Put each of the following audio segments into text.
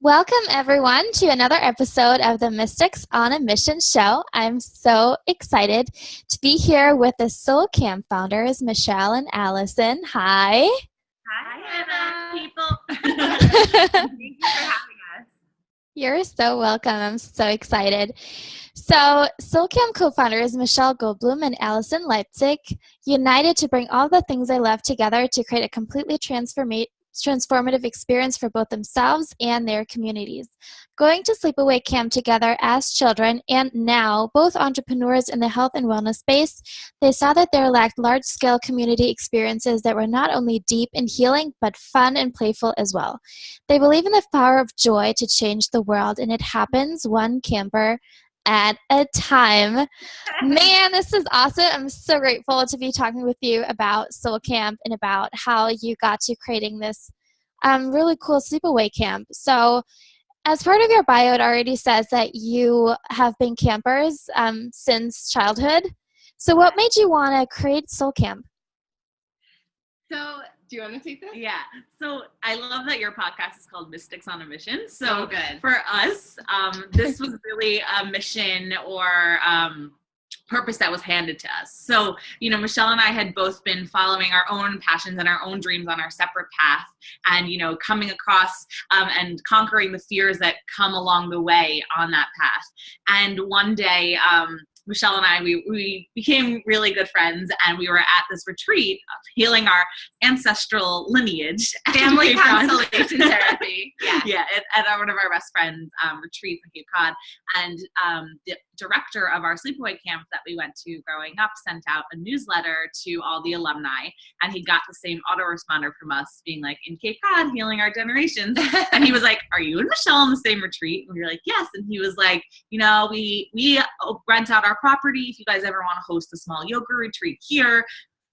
Welcome, everyone, to another episode of the Mystics on a Mission show. I'm so excited to be here with the Soul Camp founders, Michelle and Allison. Hi. Hi, Hannah, people. Thank you for having us. You're so welcome. I'm so excited. So, Soul Camp co-founders Michelle Goldblum and Alison Leipzig united to bring all the things they love together to create a completely transformative experience for both themselves and their communities. Going to sleepaway camp together as children and now both entrepreneurs in the health and wellness space, they saw that there lacked large-scale community experiences that were not only deep and healing, but fun and playful as well. They believe in the power of joy to change the world, and it happens one camper at a time. Man, this is awesome. I'm so grateful to be talking with you about Soul Camp and about how you got to creating this really cool sleepaway camp. So, as part of your bio, it already says that you have been campers since childhood. So, what made you want to create Soul Camp? So, do you want to take this? Yeah. So I love that your podcast is called Mystics on a Mission. So good. For us, this was really a mission or purpose that was handed to us. So, Michelle and I had both been following our own passions and our own dreams on our separate path and, coming across and conquering the fears that come along the way on that path. And one day, Michelle and I, we became really good friends, and we were at this retreat healing our ancestral lineage. Family constellation therapy. Yeah, at one of our best friends' retreats in Cape Cod. And the director of our sleepaway camp that we went to growing up sent out a newsletter to all the alumni, and he got the same autoresponder from us being like, in Cape Cod, healing our generations. And he was like, are you and Michelle on the same retreat? And we were like, yes. And he was like, we rent out our property. If you guys ever want to host a small yoga retreat here,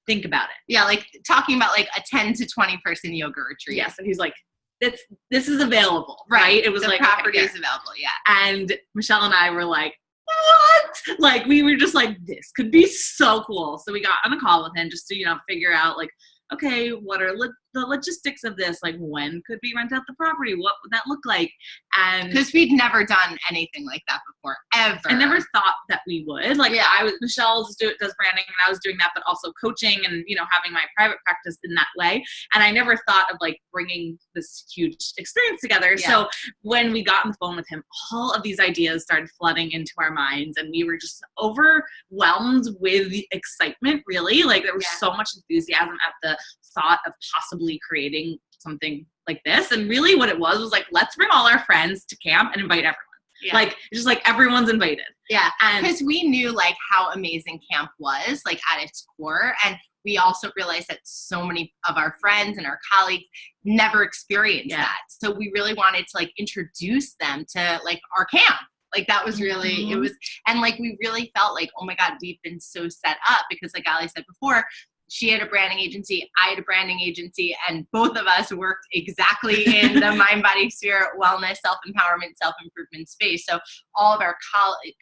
think about it. Yeah, like talking about like a 10 to 20 person yoga retreat. Yes. And he's like, this is available, right? It was the like property okay, is available. Yeah. And Michelle and I were like, what? Like, we were just like, this could be so cool. So we got on a call with him just to, figure out like, okay, what are the logistics of this? Like, when could we rent out the property? What would that look like? And because we'd never done anything like that before, ever. I never thought that we would. Like, Michelle does branding, and I was doing that, but also coaching and, having my private practice in that way. And I never thought of like bringing this huge experience together. Yeah. So when we got on the phone with him, all of these ideas started flooding into our minds, and we were just overwhelmed with excitement, really. Like, there was so much enthusiasm at the thought of possibly creating something like this. And really what it was like, let's bring all our friends to camp and invite everyone. Yeah. Like, just like everyone's invited. Yeah. Because we knew like how amazing camp was, like at its core. And we also realized that so many of our friends and our colleagues never experienced that. So we really wanted to like introduce them to like our camp. Like, that was really, it was, and like, we really felt like, oh my God, we've been so set up because like Ali said before, she had a branding agency, I had a branding agency, and both of us worked exactly in the mind, body, spirit, wellness, self-empowerment, self-improvement space. So all of our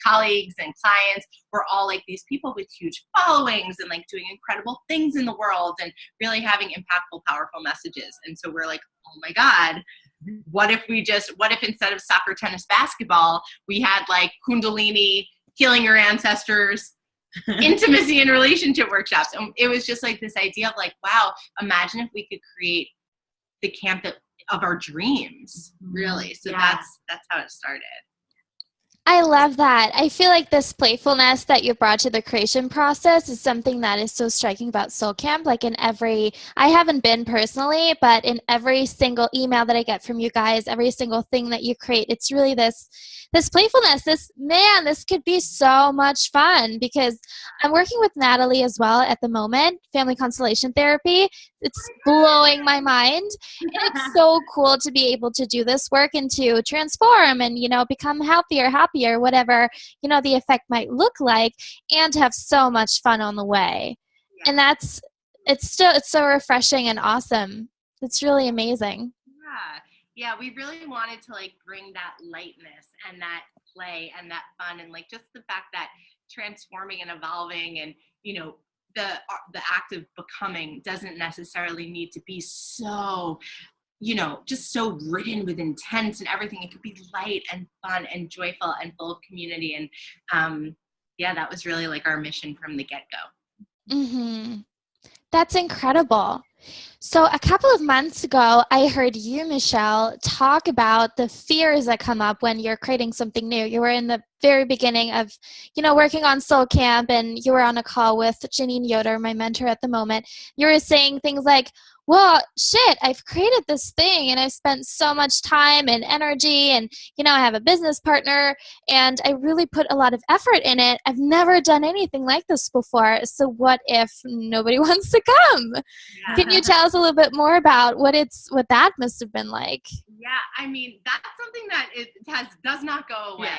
colleagues and clients were all like these people with huge followings and like doing incredible things in the world and really having impactful, powerful messages. And so we're like, oh my God, what if instead of soccer, tennis, basketball, we had like Kundalini, healing your ancestors, intimacy and relationship workshops. And it was just like this idea of like, wow, imagine if we could create the camp of our dreams, really. So that's how it started. I love that. I feel like this playfulness that you brought to the creation process is something that is so striking about Soul Camp. Like, I haven't been personally, but in every single email that I get from you guys, every single thing that you create, it's really this playfulness. This could be so much fun, because I'm working with Natalie as well at the moment, family constellation therapy. It's blowing my mind. And it's so cool to be able to do this work and to transform and, become healthier, happier, whatever, the effect might look like, and to have so much fun on the way. Yeah. And it's so refreshing and awesome. It's really amazing. Yeah, we really wanted to like bring that lightness and that play and that fun, and like just the fact that transforming and evolving and, the act of becoming doesn't necessarily need to be so just so ridden with intense and everything. It could be light and fun and joyful and full of community. And that was really like our mission from the get-go. Mm-hmm. That's incredible. So a couple of months ago, I heard you, Michelle, talk about the fears that come up when you're creating something new. You were in the very beginning of, working on Soul Camp, and you were on a call with Janine Yoder, my mentor at the moment. You were saying things like, well, shit, I've created this thing and I've spent so much time and energy and, I have a business partner and I really put a lot of effort in it. I've never done anything like this before. So what if nobody wants to come? Yeah. Can you tell us a little bit more about what that must have been like? Yeah, I mean, that's something that does not go away.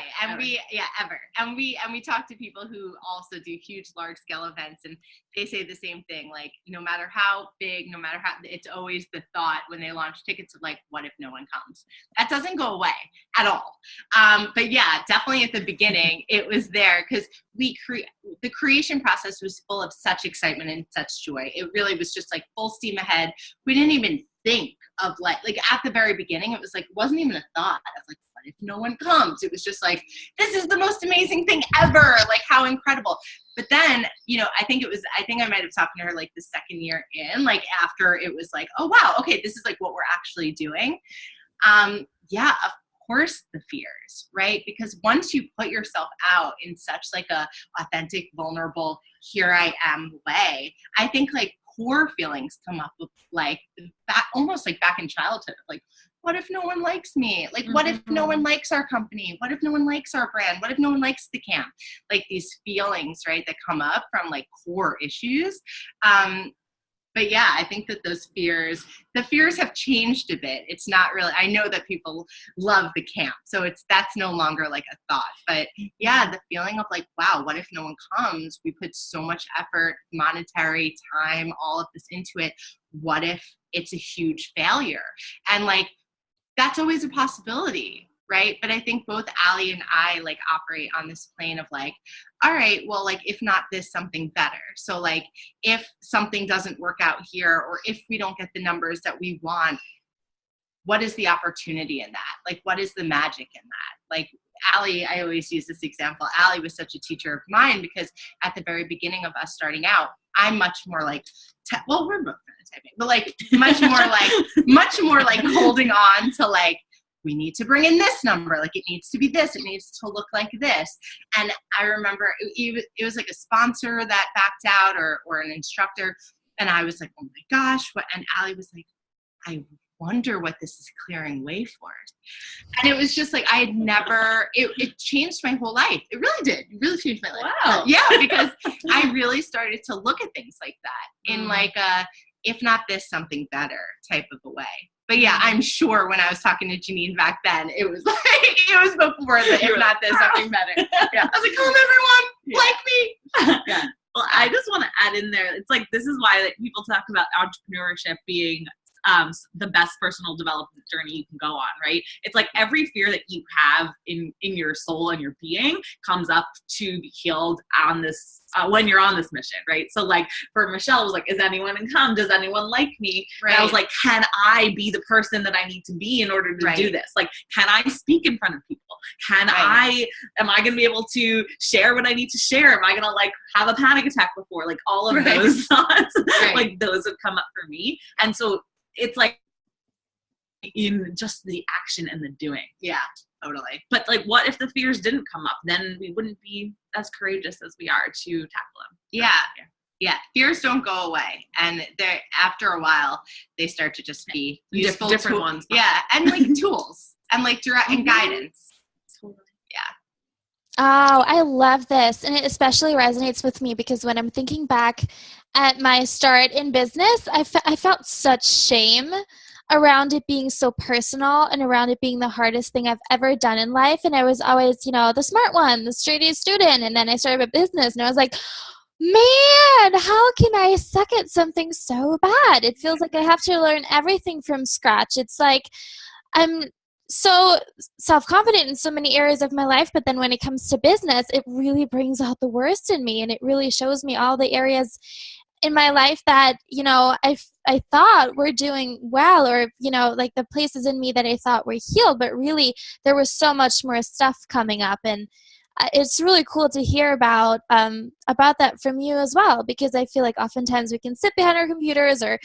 Ever. And we talk to people who also do huge, large scale events, and they say the same thing. Like, no matter how big, no matter how, it's always the thought when they launch tickets of like, what if no one comes? That doesn't go away at all. But yeah, definitely at the beginning, it was there because the creation process was full of such excitement and such joy. It really was just like full steam ahead. We didn't even think of like at the very beginning, it was like, wasn't even a thought of like, what if no one comes? It was just like, this is the most amazing thing ever. Like, how incredible. But then, I think I might have talked to her like the second year in, like after it was like, oh wow, okay, this is like what we're actually doing. Of course the fears, right? Because once you put yourself out in such like a authentic, vulnerable, here I am way, I think like core feelings come up with like almost like back in childhood, like, what if no one likes me? Like, what if no one likes our company? What if no one likes our brand? What if no one likes the camp? Like these feelings, right, that come up from like core issues. But yeah, I think that the fears have changed a bit. It's not really, I know that people love the camp, so that's no longer like a thought. But yeah, the feeling of like, wow, what if no one comes? We put so much effort, monetary, time, all of this into it. What if it's a huge failure? And like, that's always a possibility, right? But I think both Allie and I like operate on this plane of like, all right, well, like if not this, something better. So like if something doesn't work out here, or if we don't get the numbers that we want, what is the opportunity in that? Like, what is the magic in that? Like Allie, I always use this example. Allie was such a teacher of mine because at the very beginning of us starting out, I'm much more like, we're both kind of typing, but like much more like holding on to like, we need to bring in this number. Like it needs to be this. It needs to look like this. And I remember it was like a sponsor that backed out or an instructor. And I was like, oh my gosh. What? And Allie was like, I wonder what this is clearing way for. And it was just like, I had never, it changed my whole life. It really did. It really changed my life. Wow. Yeah, because I really started to look at things like that in like a, if not this, something better type of a way. But yeah, I'm sure when I was talking to Janine back then, it was like, it was before the, if not this, something better. Yeah. I was like, come everyone, like me. Yeah. Well, I just want to add in there, it's like, this is why like, people talk about entrepreneurship being the best personal development journey you can go on, right? It's like every fear that you have in your soul and your being comes up to be healed on this, when you're on this mission, right? So like for Michelle, it was like, is anyone gonna come? Does anyone like me? Right. And I was like, can I be the person that I need to be in order to do this? Like, can I speak in front of people? Am I gonna be able to share what I need to share? Am I gonna like have a panic attack before? Like all of those thoughts, like those have come up for me. And so it's like in just the action and the doing. Yeah, totally. But like, what if the fears didn't come up? Then we wouldn't be as courageous as we are to tackle them. Yeah. Fears don't go away. And they're, after a while, they start to just be useful different ones. Yeah. And like tools and like direct and guidance. Totally. Yeah. Oh, I love this. And it especially resonates with me because when I'm thinking back at my start in business, I felt such shame around it being so personal and around it being the hardest thing I've ever done in life. And I was always, the smart one, the straight A student. And then I started a business and I was like, man, how can I suck at something so bad? It feels like I have to learn everything from scratch. It's like I'm so self-confident in so many areas of my life, but then when it comes to business, it really brings out the worst in me, and it really shows me all the areas in my life that, I thought were doing well, or, like the places in me that I thought were healed, but really there was so much more stuff coming up. And it's really cool to hear about that from you as well, because I feel like oftentimes we can sit behind our computers or,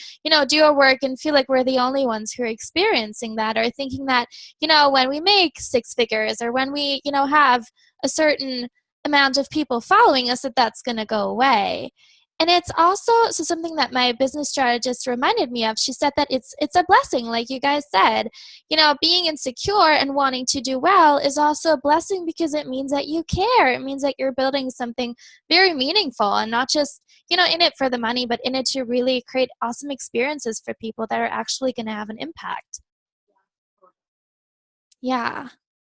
do our work and feel like we're the only ones who are experiencing that, or thinking that, when we make six figures, or when we, have a certain amount of people following us, that's going to go away. And it's also something that my business strategist reminded me of. She said that it's a blessing, like you guys said. Being insecure and wanting to do well is also a blessing, because it means that you care. It means that you're building something very meaningful, and not just, in it for the money, but in it to really create awesome experiences for people that are actually going to have an impact. Yeah.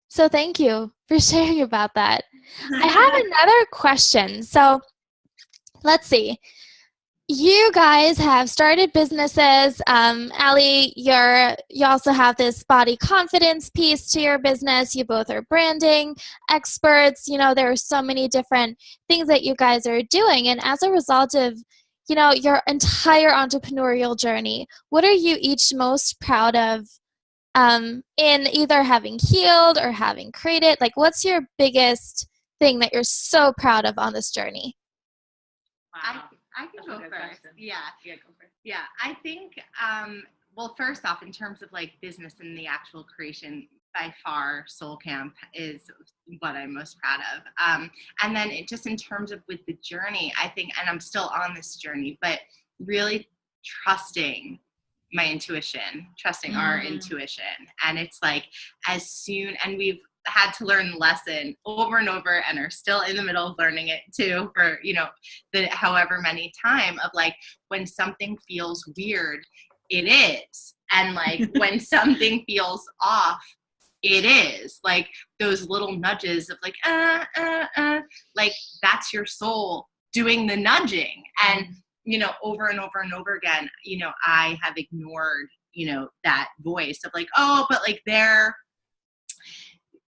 So thank you for sharing about that. I have another question. So let's see. You guys have started businesses. Allie, you also have this body confidence piece to your business. You both are branding experts. There are so many different things that you guys are doing. And as a result of, your entire entrepreneurial journey, what are you each most proud of in either having healed or having created? Like, what's your biggest thing that you're so proud of on this journey? Wow. I can go first. Yeah. Yeah, go first. Yeah. I think, well, first off, in terms of like business and the actual creation, by far, Soul Camp is what I'm most proud of. And then just in terms of with the journey, I think, and I'm still on this journey, but really trusting my intuition, trusting our intuition. And it's like, and we've had to learn the lesson over and over, and are still in the middle of learning it too, for, the however many time of like, when something feels weird, it is. And like, when something feels off, it is. Like those little nudges of like, like that's your soul doing the nudging. And, over and over and over again, I have ignored, that voice of like, oh, but like they're,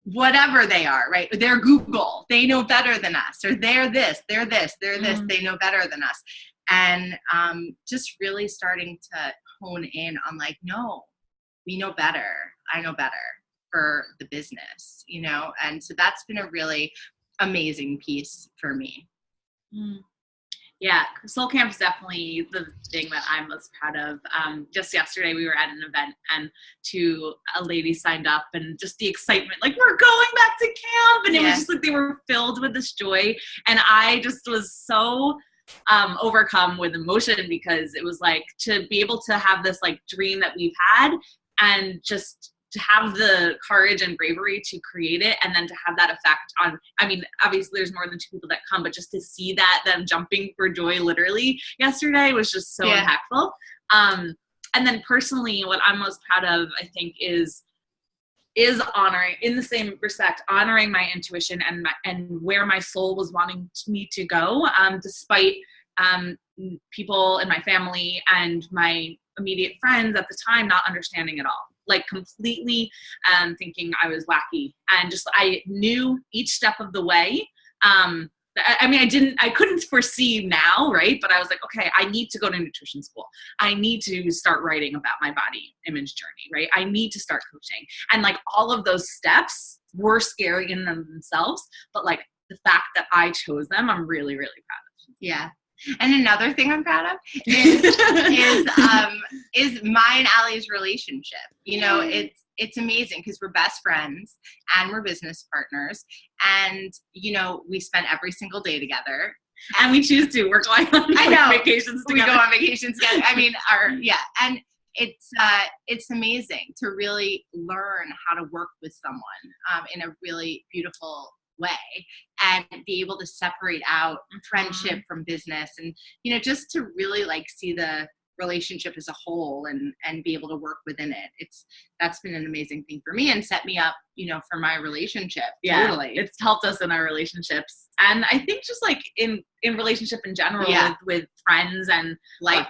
whatever they are, right? They're Google, they know better than us, or they're this, they know better than us. And just really starting to hone in on like, no, we know better. I know better for the business, and so that's been a really amazing piece for me. Yeah, Soul Camp is definitely the thing that I'm most proud of. Just yesterday we were at an event, and a lady signed up, and just the excitement, like, we're going back to camp, and it was just like they were filled with this joy, and I just was so overcome with emotion, because it was like to be able to have this like dream that we've had, and just to have the courage and bravery to create it, and then to have that effect on, I mean, obviously there's more than 2 people that come, but just to see them jumping for joy literally yesterday was just so impactful. And then personally, what I'm most proud of, I think, is honoring, in the same respect, honoring my intuition and where my soul was wanting me to go, despite people in my family and my immediate friends at the time not understanding at all. Like completely thinking I was wacky, and just I knew each step of the way. I couldn't foresee now, right? But I was like, okay, I need to go to nutrition school. I need to start writing about my body image journey, right? I need to start coaching. And like all of those steps were scary in themselves, but like the fact that I chose them, I'm really, really proud of. Yeah. And another thing I'm proud of is mine and Allie's relationship. It's amazing because we're best friends and we're business partners, and we spend every single day together. And we choose to. We're going on vacations together. We go on vacations together. I mean, and it's amazing to really learn how to work with someone in a really beautiful way, and be able to separate out friendship from business, and just to really like see the relationship as a whole, and be able to work within it. That's been an amazing thing for me, and set me up for my relationship. Totally. It's helped us in our relationships, and I think just like in relationship in general, with friends and life.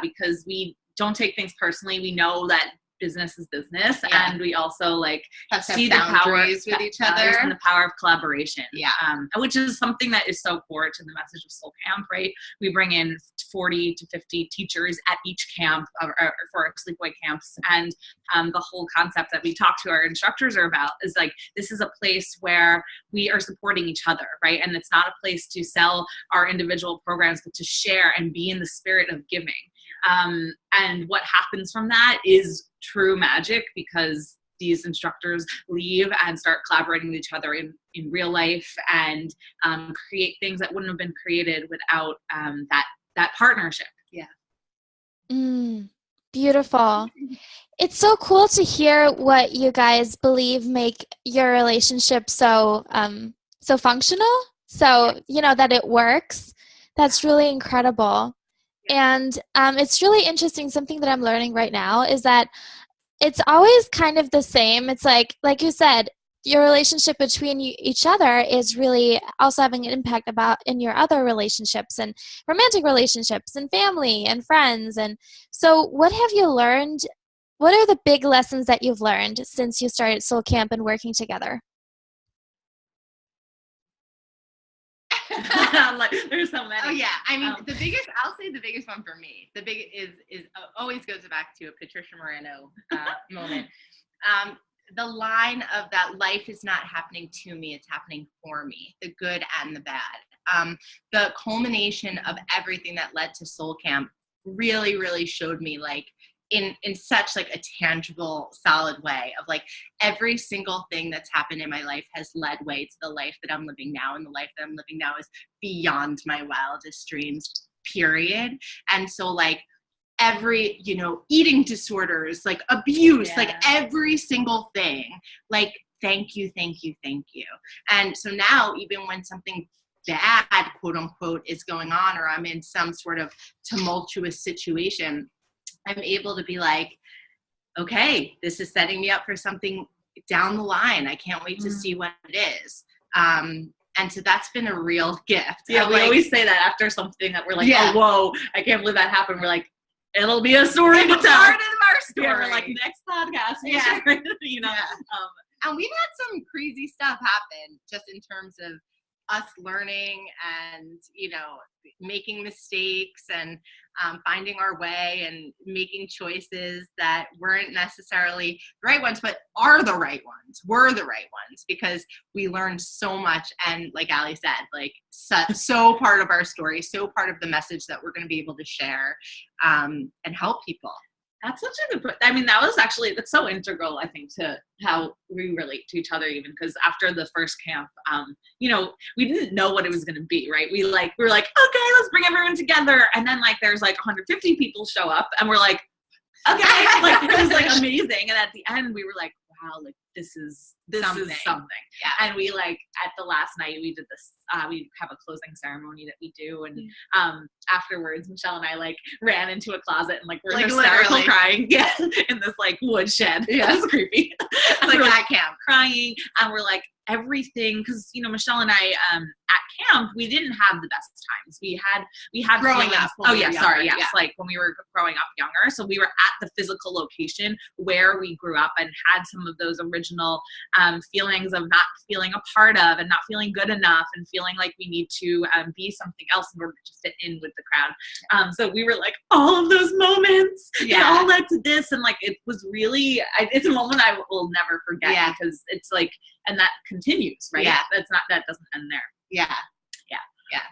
Because we don't take things personally. We know that business is business, Yeah. and we also like Have to see have the power boundaries with each boundaries other. and the power of collaboration. Yeah. Which is something that is so core to the message of Soul Camp, right? We bring in 40 to 50 teachers at each camp or for our sleepaway camps, and the whole concept that we talk to our instructors are about is like, this is a place where we are supporting each other, right? And it's not a place to sell our individual programs, but to share and be in the spirit of giving. And what happens from that is true magic, because these instructors leave and start collaborating with each other in real life, and create things that wouldn't have been created without that partnership. Yeah. Beautiful. It's so cool to hear what you guys believe make your relationship so functional. So, that it works. That's really incredible. And it's really interesting. Something that I'm learning right now is that it's always kind of the same. It's like you said, your relationship between each other is really also having an impact in your other relationships and romantic relationships and family and friends. And so what have you learned? What are the big lessons that you've learned since you started Soul Camp and working together? Like, there's so many. Oh yeah, I mean, I'll say the biggest one for me. The big is always goes back to a Patricia Moreno moment. The line of that, life is not happening to me, it's happening for me, the good and the bad. The culmination of everything that led to Soul Camp really, really showed me, like, in such like a tangible, solid way of like every single thing that's happened in my life has led way to the life that I'm living now. And the life that I'm living now is beyond my wildest dreams, period. And so like every, eating disorders, like abuse, like every single thing, like, thank you. And so now, even when something bad, quote unquote, is going on, or I'm in some sort of tumultuous situation, I'm able to be like, okay, this is setting me up for something down the line. I can't wait to see what it is. And so that's been a real gift. Yeah, we always say that after something that we're like, oh, whoa, I can't believe that happened. We're like, it'll be a story to tell. Part of our story. Yeah, we're like, next podcast. Yeah. Yeah. And we've had some crazy stuff happen just in terms of us learning and, making mistakes and finding our way and making choices that weren't necessarily the right ones, but are the right ones, were the right ones, because we learned so much. And like Ali said, like so part of our story, so part of the message that we're going to be able to share and help people. That's such a good point. I mean, that's so integral, I think, to how we relate to each other, even because after the first camp, we didn't know what it was going to be, right? We were like, okay, let's bring everyone together. And then like, there's like 150 people show up and we're like, okay, like it was like amazing. And at the end we were like, wow, like this is something. Yeah. And we like at the last night we did this, we have a closing ceremony that we do. And afterwards, Michelle and I like ran into a closet and like we're like hysterical literally crying in this like woodshed. Yeah. It was creepy. It's like that camp. Crying. And we're like, everything, because Michelle and I at camp we didn't have the best times. We had growing feelings. up. Oh yeah, sorry, yes, like when we were growing up younger. So we were at the physical location where we grew up and had some of those original feelings of not feeling a part of and not feeling good enough and feeling like we need to be something else in order to fit in with the crowd. So we were like, all of those moments, it all led to this, and like it was really, it's a moment I will never forget because it's like, and that continues, right? Yeah. That doesn't end there. Yeah.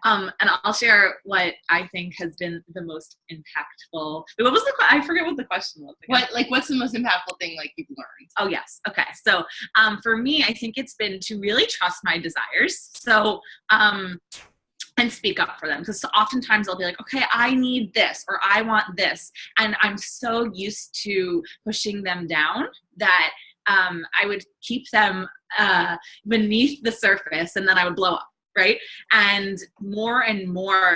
And I'll share what I think has been the most impactful. What was I forget what the question was again. What's the most impactful thing like you've learned? Oh yes. Okay. So for me, I think it's been to really trust my desires. So and speak up for them, because oftentimes I'll be like, okay, I need this or I want this, and I'm so used to pushing them down that I would keep them beneath the surface and then I would blow up. Right. And more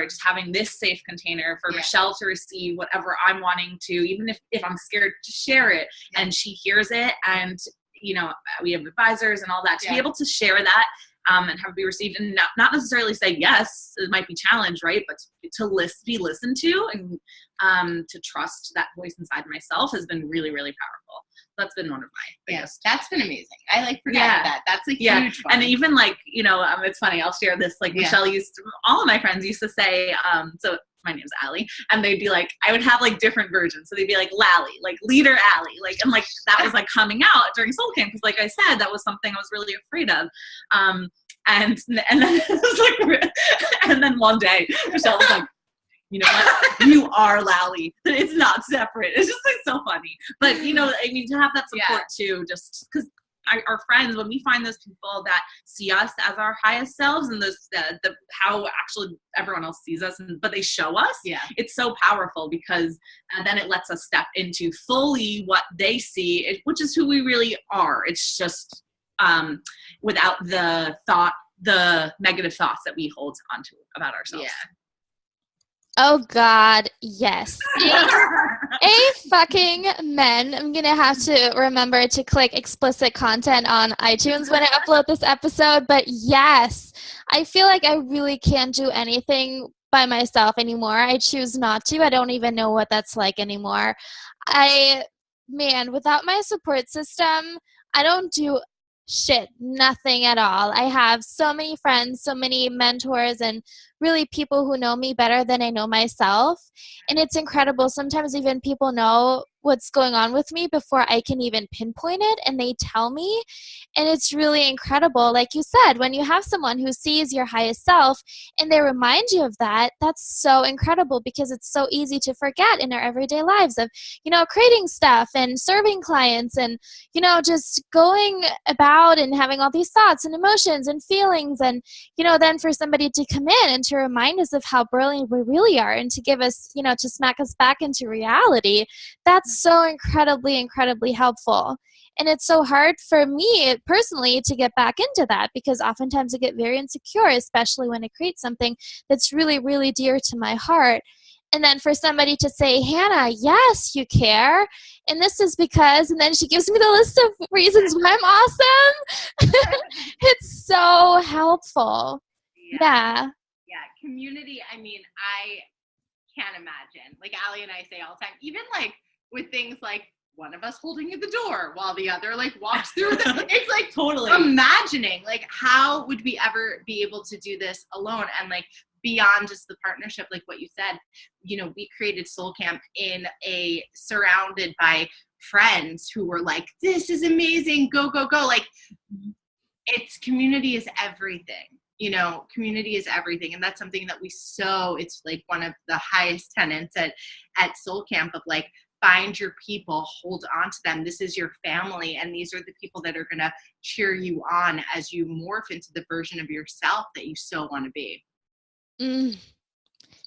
just having this safe container for Michelle to receive whatever I'm wanting to, even if I'm scared to share it and she hears it. And, we have advisors and all that to be able to share that and have it be received, and not necessarily say yes, it might be challenged, right? But to be listened to and to trust that voice inside myself has been really, really powerful. that's been one of my biggest. That's been amazing. I like forgot that. That's like huge fun. And even like, it's funny, I'll share this, like Michelle all of my friends used to say, so my name's Allie, and they'd be like, I would have like different versions. So they'd be like Lally, like leader Allie, like, and like that was like coming out during Soul Camp, because like I said, that was something I was really afraid of. And then it was like, and then one day Michelle was like, you know what? You are Lally. It's not separate. It's just like so funny. But to have that support too, just because our friends, when we find those people that see us as our highest selves, and those how actually everyone else sees us, but they show us, it's so powerful, because then it lets us step into fully what they see, which is who we really are. It's just without the negative thoughts that we hold onto about ourselves. Oh God, yes. A fucking men. I'm gonna have to remember to click explicit content on iTunes when I upload this episode. But yes, I feel like I really can't do anything by myself anymore. I choose not to. I don't even know what that's like anymore. Without my support system, I don't do shit, nothing at all. I have so many friends, so many mentors, and really people who know me better than I know myself. And it's incredible. Sometimes even people know what's going on with me before I can even pinpoint it, and they tell me. And it's really incredible. Like you said, when you have someone who sees your highest self and they remind you of that, that's so incredible, because it's so easy to forget in our everyday lives of, creating stuff and serving clients and, just going about and having all these thoughts and emotions and feelings. And, then for somebody to come in and to remind us of how brilliant we really are, and to give us, to smack us back into reality, that's so incredibly, incredibly helpful. And it's so hard for me personally to get back into that, because oftentimes I get very insecure, especially when I create something that's really, really dear to my heart. And then for somebody to say, Hannah, yes, you care. And this is because, and then she gives me the list of reasons why I'm awesome. It's so helpful. Yeah. Community. I mean, I can't imagine. Like Allie and I say all the time, even like with things like one of us holding the door while the other like walks through it's like totally imagining like how would we ever be able to do this alone, and like beyond just the partnership, like what you said, we created Soul Camp surrounded by friends who were like, this is amazing, go, go, go. Like community is everything. Community is everything. And that's something that it's like one of the highest tenets at Soul Camp of like, find your people, hold on to them. This is your family. And these are the people that are going to cheer you on as you morph into the version of yourself that you so want to be.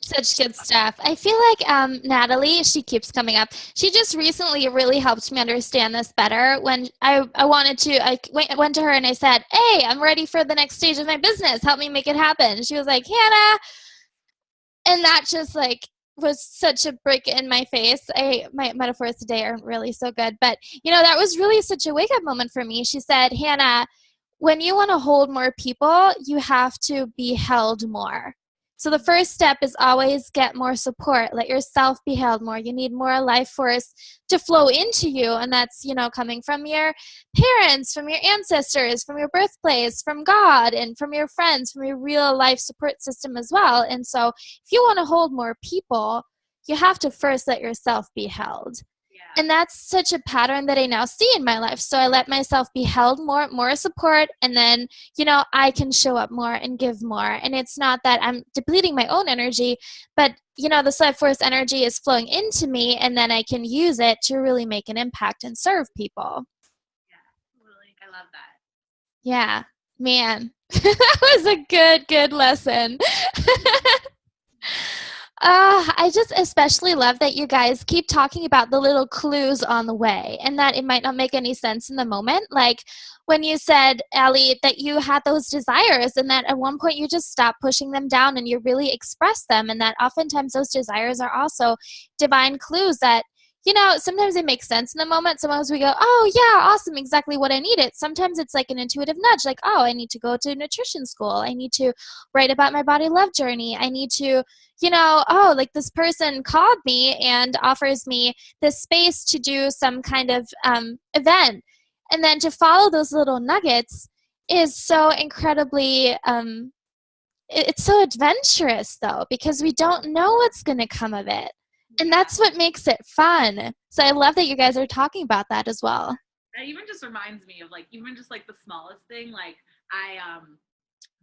Such good stuff. I feel like Natalie, she keeps coming up. She just recently really helped me understand this better. When I went to her and I said, hey, I'm ready for the next stage of my business. Help me make it happen. She was like, Hannah. And that just like was such a brick in my face. My metaphors today aren't really so good. But, that was really such a wake-up moment for me. She said, Hannah, when you want to hold more people, you have to be held more. So the first step is always get more support. Let yourself be held more. You need more life force to flow into you. And that's, coming from your parents, from your ancestors, from your birthplace, from God, and from your friends, from your real life support system as well. And so if you want to hold more people, you have to first let yourself be held. And that's such a pattern that I now see in my life. So I let myself be held more support, and then, I can show up more and give more. And it's not that I'm depleting my own energy, but, the life force energy is flowing into me, and then I can use it to really make an impact and serve people. Yeah, totally. I love that. Yeah, man, that was a good lesson. I just especially love that you guys keep talking about the little clues on the way, and that it might not make any sense in the moment. Like when you said, Allie, that you had those desires, and that at one point you just stopped pushing them down and you really expressed them, and that oftentimes those desires are also divine clues that, sometimes it makes sense in the moment. Sometimes we go, oh yeah, awesome, exactly what I needed. Sometimes it's like an intuitive nudge, like, oh, I need to go to nutrition school. I need to write about my body love journey. I need to, oh, like this person called me and offers me this space to do some kind of event. And then to follow those little nuggets is so incredibly, it's so adventurous though, because we don't know what's going to come of it. And that's what makes it fun. So I love that you guys are talking about that as well. That even just reminds me of even just the smallest thing.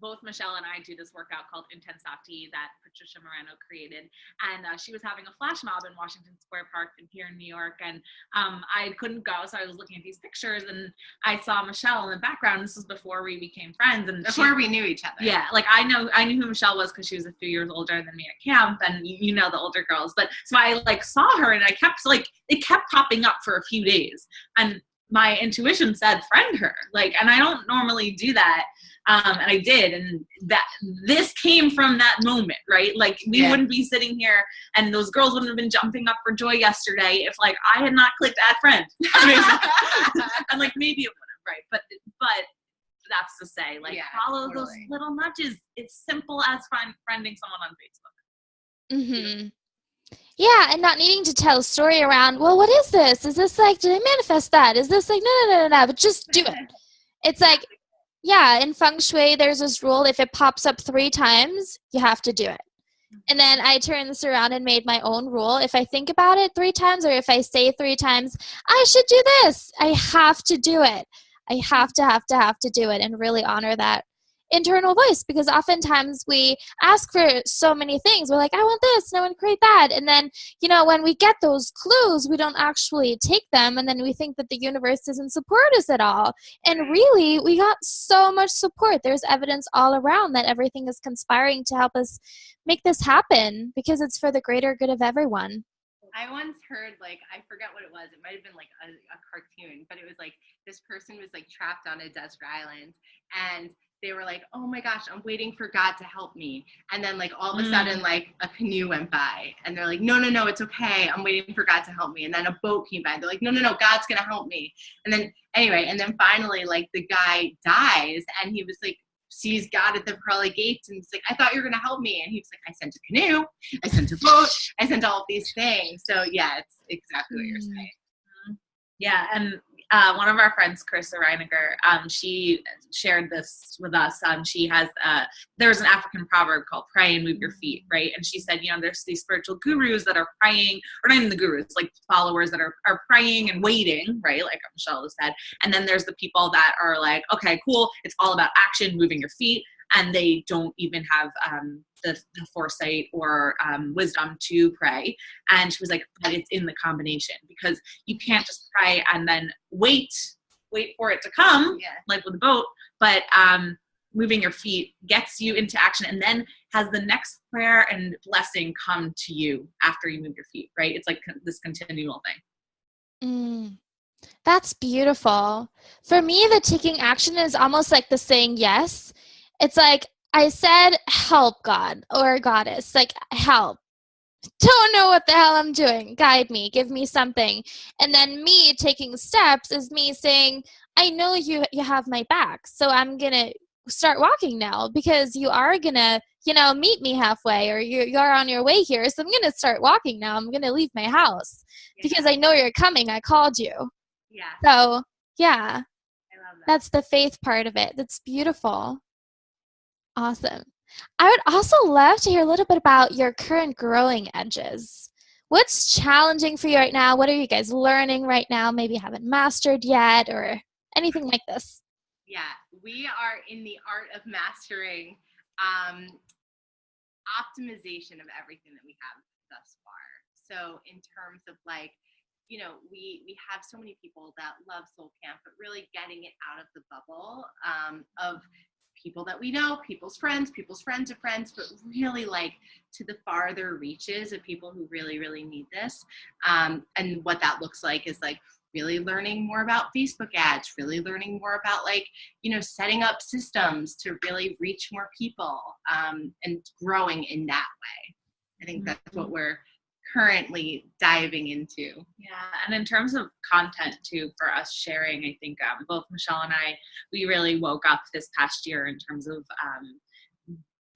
Both Michelle and I do this workout called Intensity that Patricia Moreno created. And she was having a flash mob in Washington Square Park here in New York. And I couldn't go. So I was looking at these pictures and I saw Michelle in the background. This was before we became friends. And before we knew each other. Yeah. I knew who Michelle was because she was a few years older than me at camp. And the older girls. But so I saw her and I kept it kept popping up for a few days. And my intuition said, friend her. And I don't normally do that. And I did. And this came from that moment, right? We wouldn't be sitting here and those girls wouldn't have been jumping up for joy yesterday if I had not clicked add friend. And maybe it would have, right? But that's to say, follow those little nudges. It's simple as friending someone on Facebook. Mm-hmm. Yeah, and not needing to tell a story around, well, what is this? Is this did I manifest that? Is this no, but just do it. It's yeah, in feng shui, there's this rule, if it pops up 3 times, you have to do it. And then I turned this around and made my own rule. If I think about it 3 times, or if I say 3 times, I should do this, I have to do it. I have to do it and really honor that internal voice, because oftentimes we ask for so many things. We're like, I want this and I want to create that, and then when we get those clues, we don't actually take them, and then we think that the universe doesn't support us at all. And really, we got so much support. There's evidence all around that everything is conspiring to help us make this happen, because it's for the greater good of everyone. I once heard, I forget what it was. It might have been a cartoon, but it was this person was trapped on a desert island, and they were like, oh my gosh, I'm waiting for God to help me. And then all of a sudden, a canoe went by, and they're like, no, it's okay. I'm waiting for God to help me. And then a boat came by. They're like, no, God's going to help me. And then finally, the guy dies, and he was sees God at the pearly gates, and he's like, I thought you were going to help me. And he was like, I sent a canoe, I sent a boat, I sent all of these things. So yeah, it's exactly what you're saying. Yeah. And one of our friends, Carissa Reiniger, she shared this with us. She has, there's an African proverb called pray and move your feet, right? And she said, there's these spiritual gurus that are praying, or not even the gurus, followers that are praying and waiting, right? Like Michelle has said. And then there's the people that are okay, cool. It's all about action, moving your feet. And they don't even have the foresight or wisdom to pray. And she was like, but it's in the combination, because you can't just pray and then wait for it to come, like with a boat, but moving your feet gets you into action, and then has the next prayer and blessing come to you after you move your feet, right? It's this continual thing. That's beautiful. For me, the taking action is almost like the saying yes. It's I said, help, God or goddess, help. Don't know what the hell I'm doing. Guide me, give me something. And then me taking steps is me saying, I know you have my back, so I'm going to start walking now, because you are going to, meet me halfway, or you're on your way here. So I'm going to start walking now. I'm going to leave my house because I know you're coming. I called you. Yeah. So, yeah. I love that. That's the faith part of it. That's beautiful. Awesome. I would also love to hear a little bit about your current growing edges. What's challenging for you right now? What are you guys learning right now? Maybe haven't mastered yet, or anything like this? Yeah, we are in the art of mastering optimization of everything that we have thus far. So in terms of we have so many people that love Soul Camp, but really getting it out of the bubble of people that we know, people's friends of friends, but really to the farther reaches of people who really, really need this. And what that looks like is really learning more about Facebook ads, really learning more about setting up systems to really reach more people, and growing in that way. I think that's what we're currently diving into. Yeah, and in terms of content too, for us sharing, I think both Michelle and I, we really woke up this past year in terms of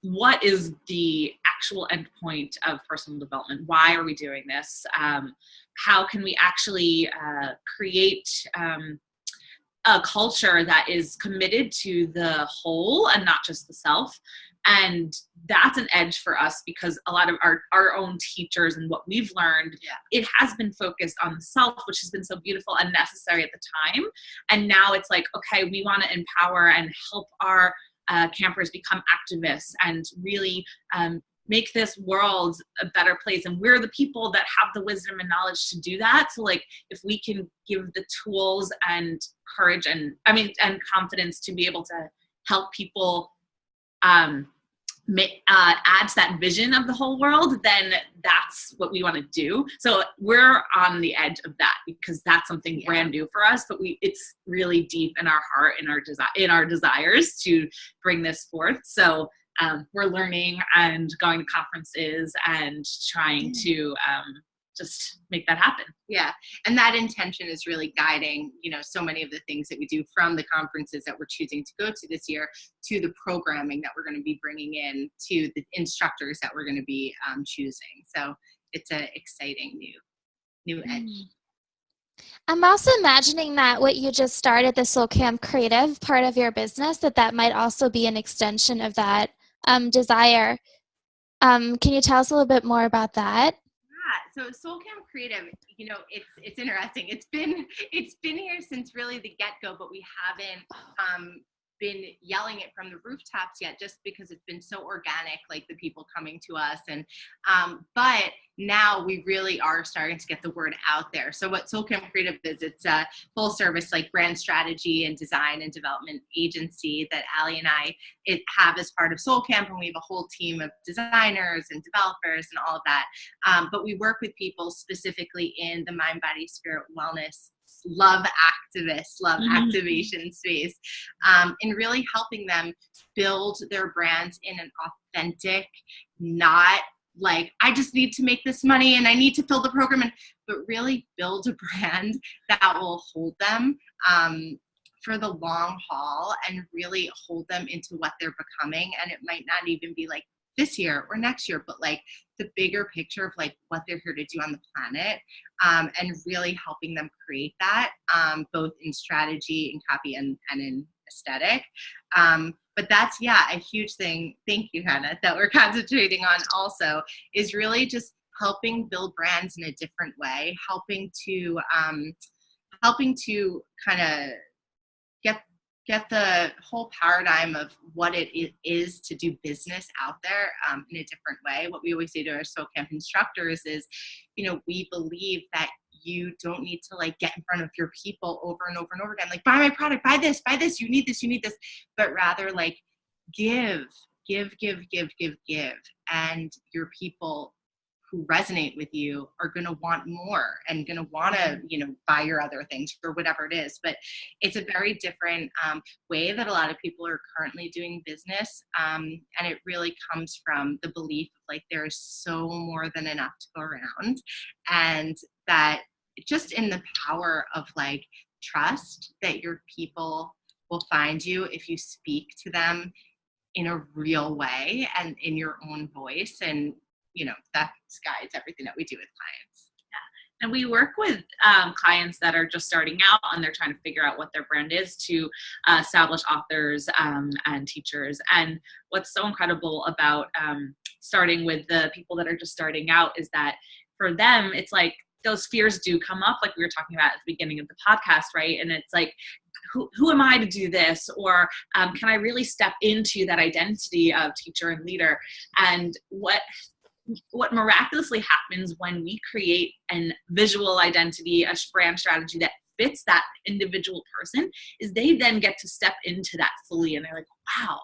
what is the actual endpoint of personal development? Why are we doing this? How can we actually create a culture that is committed to the whole and not just the self? And that's an edge for us because a lot of our own teachers and what we've learned, it has been focused on the self, which has been so beautiful and necessary at the time. And now it's like, okay, we want to empower and help our campers become activists and really make this world a better place. And we're the people that have the wisdom and knowledge to do that. So like, if we can give the tools and courage and confidence to be able to help people add to that vision of the whole world, then that's what we want to do. So we're on the edge of that because that's something brand new for us, but it's really deep in our heart, in our desires to bring this forth. So we're learning and going to conferences and trying to just make that happen. Yeah. And that intention is really guiding, so many of the things that we do, from the conferences that we're choosing to go to this year, to the programming that we're going to be bringing in, to the instructors that we're going to be choosing. So it's an exciting new edge. I'm also imagining that what you just started, the Soul Camp Creative part of your business, that might also be an extension of that desire. Can you tell us a little bit more about that? Yeah, so Soul Camp Creative, it's interesting. It's been here since really the get-go, but we haven't been yelling it from the rooftops yet, just because it's been so organic, like the people coming to us. And but now we really are starting to get the word out there. So what Soul Camp Creative is, it's a full service like brand strategy and design and development agency that Allie and I have as part of Soul Camp, and we have a whole team of designers and developers and all of that. But we work with people specifically in the mind, body, spirit, wellness, love activation space, and really helping them build their brands in an authentic, not like, I just need to make this money and I need to fill the program, but really build a brand that will hold them for the long haul and really hold them into what they're becoming. And it might not even be like this year or next year, but like the bigger picture of like what they're here to do on the planet, and really helping them create that, both in strategy and copy and in aesthetic. But that's, a huge thing. Kind of that we're concentrating on also is really just helping build brands in a different way, helping to kind of get the whole paradigm of what it is to do business out there in a different way. What we always say to our Soul Camp instructors is, we believe that you don't need to like get in front of your people over and over and over again, like, buy my product, buy this, you need this, but rather like give. And your people who resonate with you are going to want more and going to want to, buy your other things or whatever it is. But it's a very different way that a lot of people are currently doing business. And it really comes from the belief of like, there's so more than enough to go around, and that just in the power of like trust that your people will find you if you speak to them in a real way and in your own voice. And that guides everything that we do with clients. Yeah. And we work with clients that are just starting out and they're trying to figure out what their brand is, to established authors and teachers. And what's so incredible about starting with the people that are just starting out is that for them, it's like those fears do come up, like we were talking about at the beginning of the podcast, right? And it's like, who am I to do this? Or can I really step into that identity of teacher and leader? And what miraculously happens when we create a visual identity, a brand strategy that fits that individual person, is they then get to step into that fully. And they're like, wow,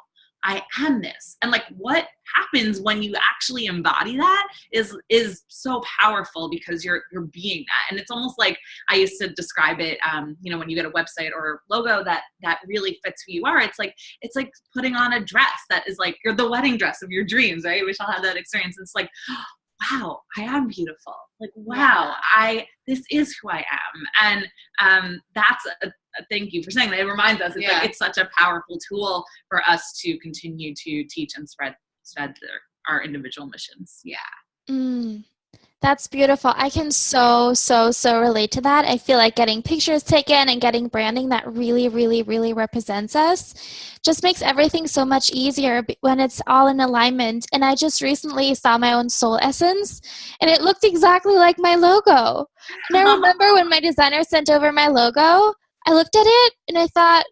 I am this. And like what happens when you actually embody that is so powerful, because you're being that. And it's almost like, I used to describe it, when you get a website or a logo that really fits who you are, it's like putting on a dress that is like, you're the wedding dress of your dreams, right? We shall have that experience. It's like, wow, I am beautiful. Like, wow, this is who I am. And that's thank you for saying that. It reminds us, it's like, it's such a powerful tool for us to continue to teach and spread our individual missions. Yeah. That's beautiful. I can so relate to that. I feel like getting pictures taken and getting branding that really, really, really represents us just makes everything so much easier when it's all in alignment. And I just recently saw my own soul essence, and it looked exactly like my logo. And I remember when my designer sent over my logo, I looked at it and I thought,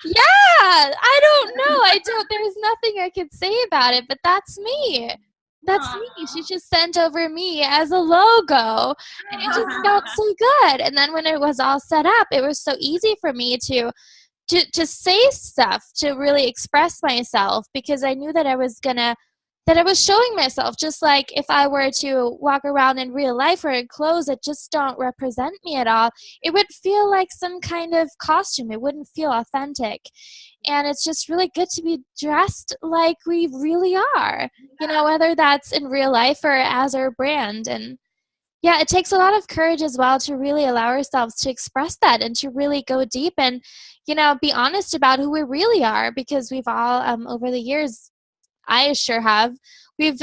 yeah, I don't know. There's nothing I could say about it, but that's me. That's me. She just sent over me as a logo, and it just felt so good. And then when it was all set up, it was so easy for me to say stuff, to really express myself, because I knew that I was showing myself. Just like if I were to walk around in real life wearing clothes that just don't represent me at all, it would feel like some kind of costume. It wouldn't feel authentic. And it's just really good to be dressed like we really are, whether that's in real life or as our brand. And yeah, it takes a lot of courage as well to really allow ourselves to express that and to really go deep and, be honest about who we really are, because we've all, over the years, I sure have, we've,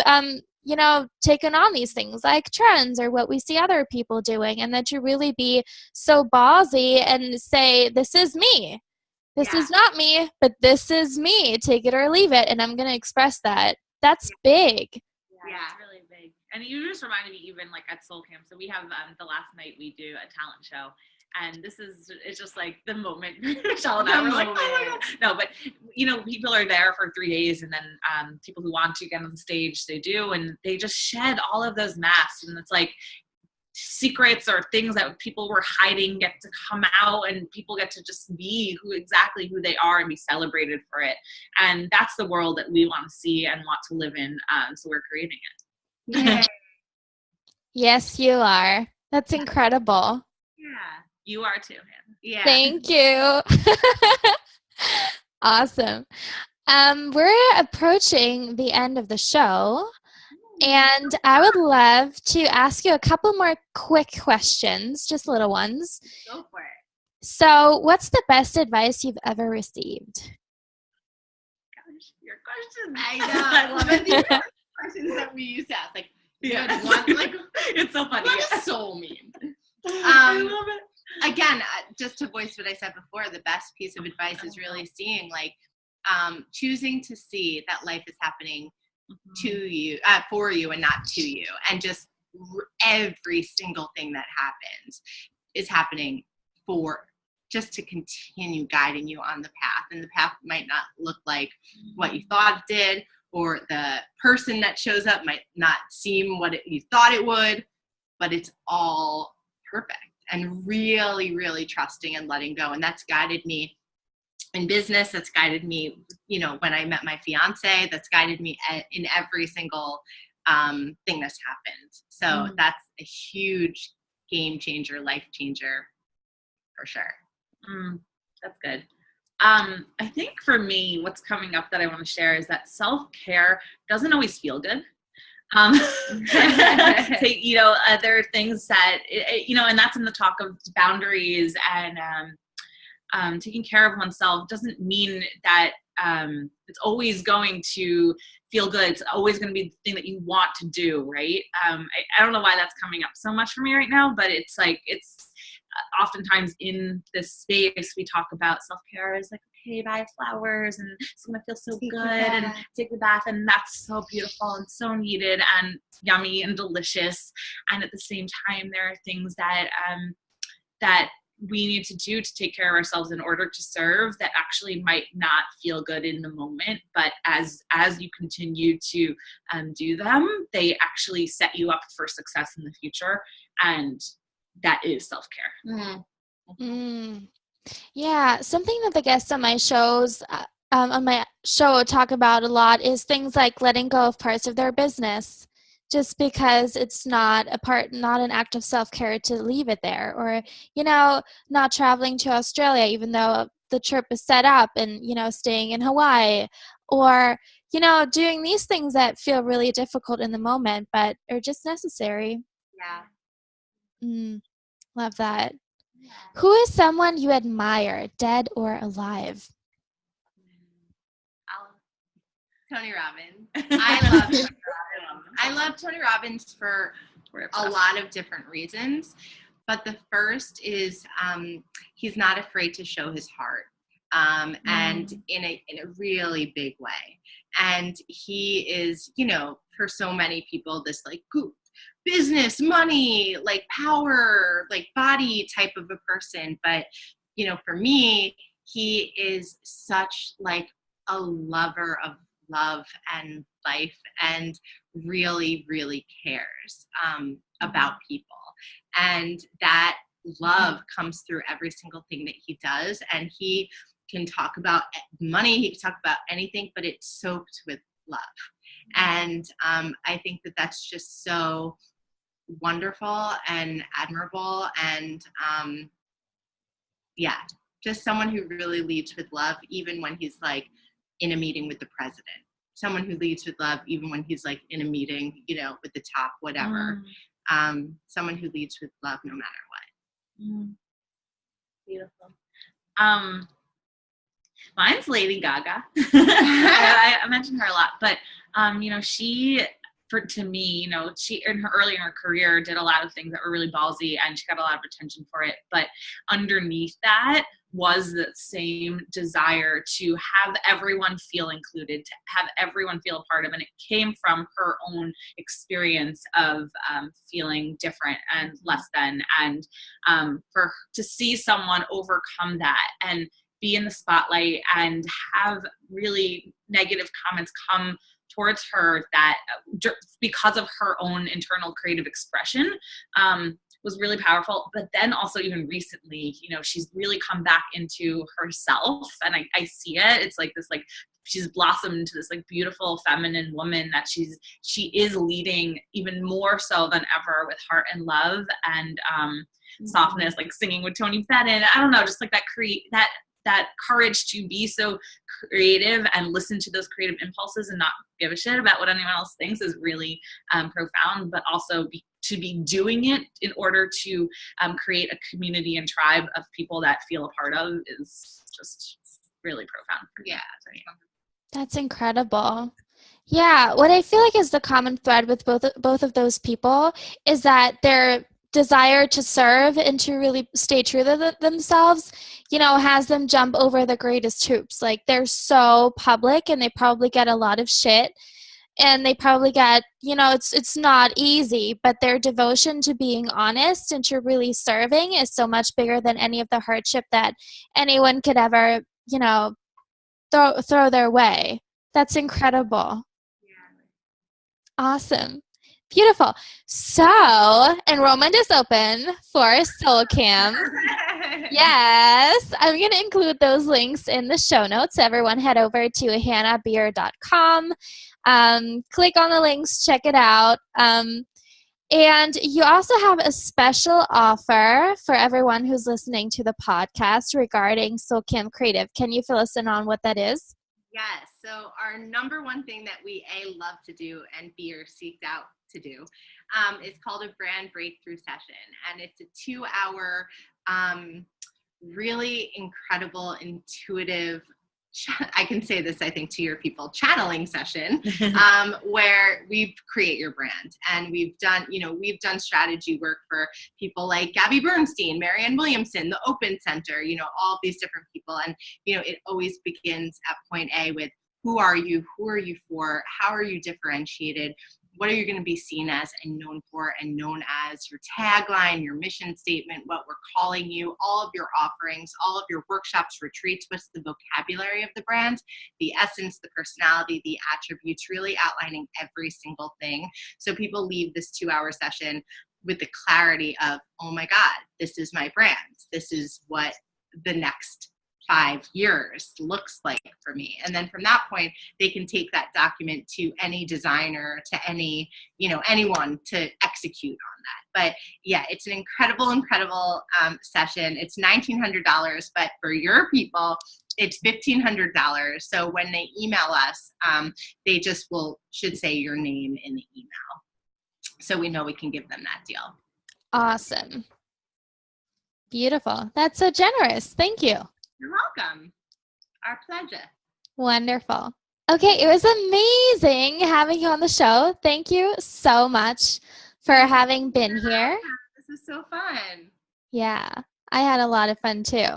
taken on these things like trends or what we see other people doing, and then to really be so ballsy and say, this is me. This is not me, but this is me. Take it or leave it, and I'm going to express that. That's big. Yeah, it's really big. And you just reminded me, even like at Soul Camp, so we have the last night we do a talent show, and it's just like the moment Michelle and I were like, oh my God. No, but people are there for 3 days, and then people who want to get on the stage, they do, and they just shed all of those masks, and it's like secrets or things that people were hiding get to come out, and people get to just be exactly who they are and be celebrated for it. And that's the world that we want to see and want to live in. So we're creating it. Yeah. Yes, you are. That's incredible. Yeah, you are too, Hannah. Yeah. Thank you. Awesome. We're approaching the end of the show. And I would love to ask you a couple more quick questions, just little ones. Go for it. So, what's the best advice you've ever received? Gosh, your question. I know. I love it. These are questions that we used to ask. Like, it's so funny. What is soul mean? I love it. Again, just to voice what I said before, the best piece of advice is really seeing, choosing to see that life is happening to you, for you, and not to you, and just every single thing that happens is happening just to continue guiding you on the path. And the path might not look like what you thought it did, or the person that shows up might not seem what you thought it would, but it's all perfect. And really, really trusting and letting go. And that's guided me in business. That's guided me, when I met my fiance. That's guided me in every single thing that's happened. So that's a huge game changer, life changer, for sure. That's good. I think for me, what's coming up that I want to share is that self-care doesn't always feel good. There are things that, and that's in the talk of boundaries and taking care of oneself doesn't mean that it's always going to feel good. It's always going to be the thing that you want to do, right? I don't know why that's coming up so much for me right now, but it's oftentimes in this space we talk about self-care as like, okay, buy flowers and it's gonna feel so good and take the bath, and that's so beautiful and so needed and yummy and delicious. And at the same time, there are things that that we need to do to take care of ourselves in order to serve that actually might not feel good in the moment, but as you continue to do them, they actually set you up for success in the future. And that is self-care. Yeah, something that the guests on my shows, on my show talk about a lot is things like letting go of parts of their business, just because it's not an act of self-care to leave it there, or, not traveling to Australia, even though the trip is set up, and, staying in Hawaii, or, doing these things that feel really difficult in the moment, but are just necessary. Yeah. Love that. Yeah. Who is someone you admire, dead or alive? Tony Robbins. I love Tony Robbins for a lot of different reasons. But the first is he's not afraid to show his heart, and in a really big way. And he is, for so many people, this like business, money, like power, like body type of a person. But, for me, he is such like a lover of love and life, and really, really cares about people. And that love comes through every single thing that he does. And he can talk about money, he can talk about anything, but it's soaked with love. And I think that that's just so wonderful and admirable. And just someone who really leads with love, even when he's like in a meeting with the president. Someone who leads with love, even when he's like in a meeting, with the top, whatever. Someone who leads with love no matter what. Beautiful. Mine's Lady Gaga. I mentioned her a lot, but she, to me, she early in her career did a lot of things that were really ballsy, and she got a lot of attention for it. But underneath that was the same desire to have everyone feel included, to have everyone feel a part of, and it came from her own experience of feeling different and less than, and to see someone overcome that and be in the spotlight and have really negative comments come towards her that because of her own internal creative expression was really powerful. But then also even recently, she's really come back into herself, and I see it. It's like this, like she's blossomed into this like beautiful feminine woman that she is leading even more so than ever with heart and love and softness, like singing with Tony Bennett. I don't know, just like that courage to be so creative and listen to those creative impulses and not give a shit about what anyone else thinks is really profound, but also to be doing it in order to create a community and tribe of people that feel a part of is just really profound. Yeah. That's incredible. Yeah, what I feel like is the common thread with both of those people is that their desire to serve and to really stay true to themselves, has them jump over the greatest hoops. Like they're so public and they probably get a lot of shit and they probably get, it's not easy, but their devotion to being honest and to really serving is so much bigger than any of the hardship that anyone could ever, throw their way. That's incredible. Awesome. Beautiful. So, enrollment is open for Soul Camp. Yes. I'm going to include those links in the show notes. Everyone head over to hannahbeer.com. Click on the links, check it out. And you also have a special offer for everyone who's listening to the podcast regarding Soul Camp Creative. Can you fill us in on what that is? Yes. So our number one thing that we love to do and B are seeked out to do is called a brand breakthrough session. And it's a 2-hour, really incredible, intuitive, I can say this, I think, to your people, channeling session, where we create your brand. And we've done strategy work for people like Gabby Bernstein, Marianne Williamson, the Open Center, all these different people. And, it always begins at point A with who are you? Who are you for? How are you differentiated? What are you going to be seen as and known for, and known as your tagline, your mission statement, what we're calling you, all of your offerings, all of your workshops, retreats, what's the vocabulary of the brand, the essence, the personality, the attributes, really outlining every single thing. So people leave this 2-hour session with the clarity of, oh my God, this is my brand. This is what the next 5 years looks like for me. And then from that point, they can take that document to any designer, to any, anyone to execute on that. But yeah, it's an incredible session. It's $1,900, but for your people, it's $1,500. So when they email us, they just should say your name in the email, so we know we can give them that deal. Awesome. Beautiful. That's so generous. Thank you. You're welcome. Our pleasure. Wonderful. Okay, it was amazing having you on the show. Thank you so much for having been here. This was so fun. Yeah, I had a lot of fun too.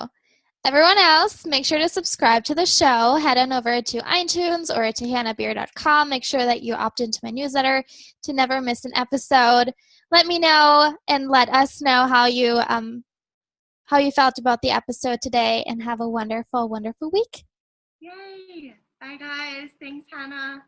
Everyone else, make sure to subscribe to the show. Head on over to iTunes or to hannahbeer.com. Make sure that you opt into my newsletter to never miss an episode. Let me know and let us know how you felt about the episode today, and have a wonderful, wonderful week. Yay. Bye, guys. Thanks, Hannah.